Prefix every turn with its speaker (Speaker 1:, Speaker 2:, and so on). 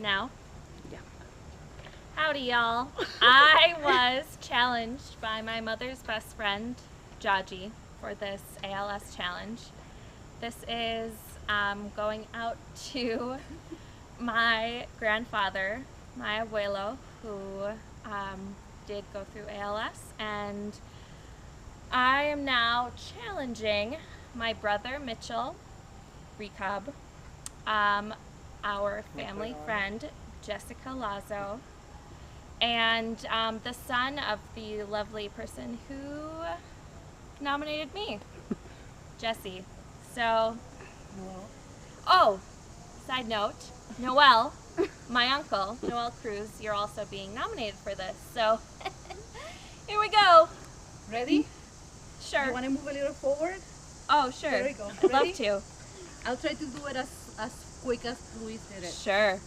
Speaker 1: Now?
Speaker 2: Yeah.
Speaker 1: Howdy, y'all. I was challenged by my mother's best friend, Jaji, for this ALS challenge. This is going out to my grandfather, my abuelo, who did go through ALS, and I am now challenging my brother, Mitchell Recub, our family friend, Jessica Lazo, and the son of the lovely person who nominated me, Jesse. So, oh, side note, Noel, my uncle, Noel Cruz, you're also being nominated for this. So, here we go.
Speaker 2: Ready?
Speaker 1: Sure.
Speaker 2: You want to move a little forward?
Speaker 1: Oh, sure.
Speaker 2: There we go.
Speaker 1: I'd love
Speaker 2: Ready?
Speaker 1: to.
Speaker 2: I'll try to do it as quick as Luis did it.
Speaker 1: Sure.